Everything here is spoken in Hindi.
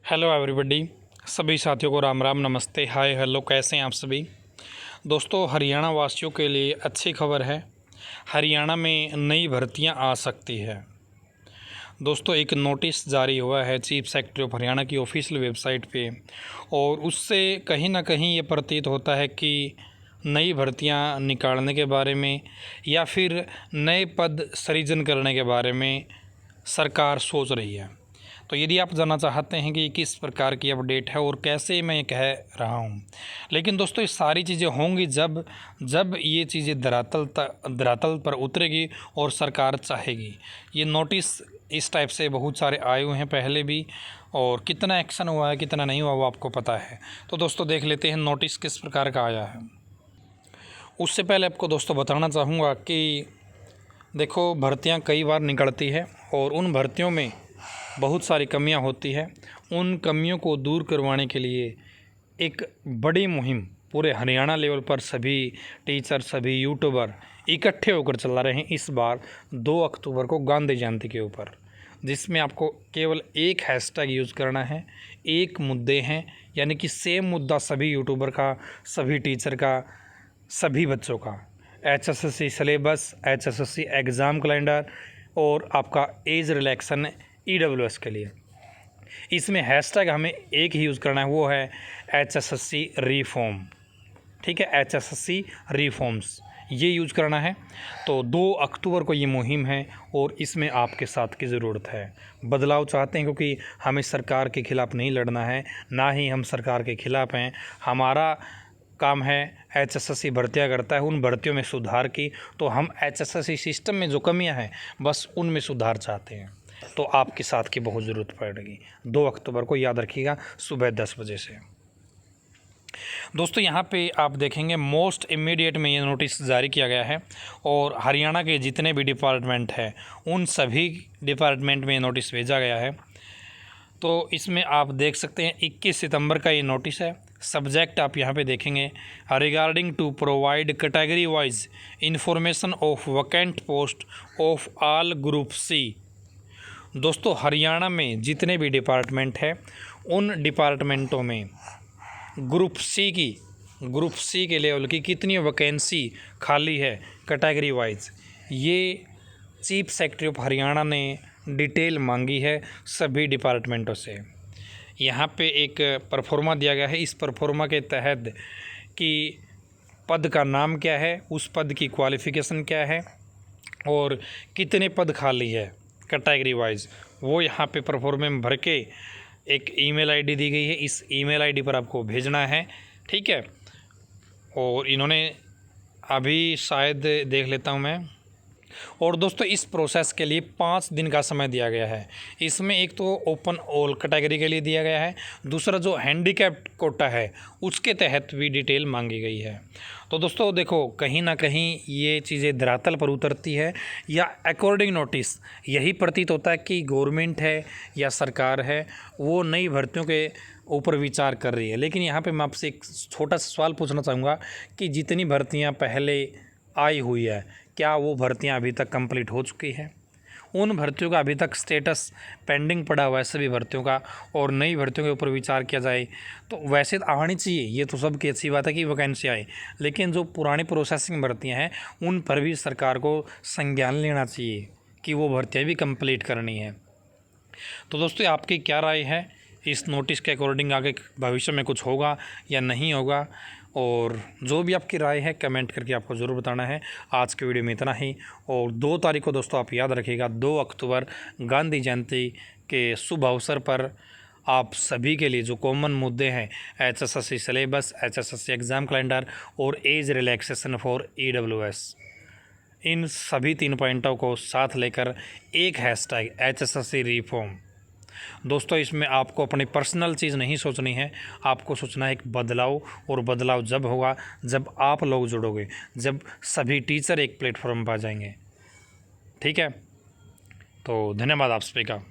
हेलो एवरीबॉडी, सभी साथियों को राम राम, नमस्ते, हाय हेलो, कैसे हैं आप सभी दोस्तों। हरियाणा वासियों के लिए अच्छी खबर है। हरियाणा में नई भर्तियां आ सकती है। दोस्तों, एक नोटिस जारी हुआ है चीफ सेक्रेटरी ऑफ हरियाणा की ऑफिशियल वेबसाइट पे, और उससे कहीं ना कहीं ये प्रतीत होता है कि नई भर्तियां निकालने के बारे में या फिर नए पद सृजन करने के बारे में सरकार सोच रही है। तो यदि आप जानना चाहते हैं कि किस प्रकार की अपडेट है और कैसे मैं कह रहा हूं, लेकिन दोस्तों ये सारी चीज़ें होंगी जब जब ये चीज़ें धरातल पर उतरेगी और सरकार चाहेगी। ये नोटिस इस टाइप से बहुत सारे आए हुए हैं पहले भी, और कितना एक्शन हुआ है कितना नहीं हुआ वो आपको पता है। तो दोस्तों देख लेते हैं नोटिस किस प्रकार का आया है। उससे पहले आपको दोस्तों बताना चाहूँगा कि देखो, भर्तियाँ कई बार निकलती है और उन भर्तियों में बहुत सारी कमियां होती है। उन कमियों को दूर करवाने के लिए एक बड़ी मुहिम पूरे हरियाणा लेवल पर सभी टीचर, सभी यूट्यूबर इकट्ठे होकर चला रहे हैं इस बार 2 अक्टूबर को गांधी जयंती के ऊपर, जिसमें आपको केवल एक हैशटैग यूज़ करना है। एक मुद्दे हैं, यानी कि सेम मुद्दा सभी यूट्यूबर का, सभी टीचर का, सभी बच्चों का। HSSC syllabus, HSSC exam calendar और आपका एज रिलैक्सन EWS के लिए। इसमें हैशटैग हमें एक ही यूज़ करना है, वो है HSSC रिफॉर्म। ठीक है, HSSC रिफॉर्म्स ये यूज़ करना है। तो 2 अक्टूबर को ये मुहिम है और इसमें आपके साथ की ज़रूरत है। बदलाव चाहते हैं, क्योंकि हमें सरकार के ख़िलाफ़ नहीं लड़ना है, ना ही हम सरकार के ख़िलाफ़ हैं। हमारा काम है, HSSC भर्तियाँ करता है, उन भर्तियों में सुधार की। तो हम HSSC सिस्टम में जो कमियां हैं बस उनमें सुधार चाहते हैं। तो आपके साथ की बहुत ज़रूरत पड़ेगी। 2 अक्टूबर को याद रखिएगा, सुबह 10 बजे से। दोस्तों यहाँ पे आप देखेंगे मोस्ट इमीडिएट में ये नोटिस जारी किया गया है, और हरियाणा के जितने भी डिपार्टमेंट हैं उन सभी डिपार्टमेंट में ये नोटिस भेजा गया है। तो इसमें आप देख सकते हैं 21 सितंबर का ये नोटिस है। सब्जेक्ट आप यहाँ पे देखेंगे, regarding to provide category wise information of vacant post of all group C. दोस्तों हरियाणा में जितने भी डिपार्टमेंट हैं उन डिपार्टमेंटों में ग्रुप सी के लेवल की कितनी वैकेंसी खाली है कैटेगरी वाइज, ये चीफ सेक्रेटरी ऑफ हरियाणा ने डिटेल मांगी है सभी डिपार्टमेंटों से। यहाँ पे एक परफॉर्मा दिया गया है। इस परफॉर्मा के तहत कि पद का नाम क्या है, उस पद की क्वालिफ़िकेशन क्या है और कितने पद खाली है कैटेगरी वाइज, वो यहाँ पे परफॉर्मे में भर के एक ईमेल आईडी दी गई है। इस ईमेल आईडी पर आपको भेजना है, ठीक है। और इन्होंने अभी शायद देख लेता हूँ मैं, और दोस्तों इस प्रोसेस के लिए 5 दिन का समय दिया गया है। इसमें एक तो ओपन ऑल कैटेगरी के लिए दिया गया है, दूसरा जो हैंडीकैप्ड कोटा है उसके तहत भी डिटेल मांगी गई है। तो दोस्तों देखो, कहीं ना कहीं ये चीज़ें धरातल पर उतरती है, या अकॉर्डिंग नोटिस यही प्रतीत होता है कि गवर्नमेंट है या सरकार है वो नई भर्तियों के ऊपर विचार कर रही है। लेकिन यहाँ पे मैं आपसे एक छोटा सा सवाल पूछना चाहूँगा कि जितनी भर्तियाँ पहले आई हुई है, क्या वो भर्तियां अभी तक कंप्लीट हो चुकी है? उन भर्तियों का अभी तक स्टेटस पेंडिंग पड़ा हुआ है सभी भर्तियों का, और नई भर्तियों के ऊपर विचार किया जाए तो वैसे तो आनी चाहिए। ये तो सबकी अच्छी बात है कि वैकेंसी आए, लेकिन जो पुरानी प्रोसेसिंग भर्तियां हैं उन पर भी सरकार को संज्ञान लेना चाहिए कि वो भर्तियाँ भी कंप्लीट करनी है। तो दोस्तों आपकी क्या राय है इस नोटिस के अकॉर्डिंग? आगे भविष्य में कुछ होगा या नहीं होगा? और जो भी आपकी राय है कमेंट करके आपको ज़रूर बताना है। आज के वीडियो में इतना ही, और 2 तारीख को दोस्तों आप याद रखिएगा, 2 अक्टूबर गांधी जयंती के शुभ अवसर पर आप सभी के लिए जो कॉमन मुद्दे हैं HSSC syllabus, HSSC exam calendar और एज रिलैक्सेशन फॉर EWS, इन सभी 3 पॉइंटों को साथ लेकर एक हैशटैग HSSC रिफॉर्म। दोस्तों इसमें आपको अपनी पर्सनल चीज़ नहीं सोचनी है, आपको सोचना है एक बदलाव, और बदलाव जब होगा जब आप लोग जुड़ोगे, जब सभी टीचर एक प्लेटफॉर्म पर आ जाएंगे। ठीक है, तो धन्यवाद आप सभी का।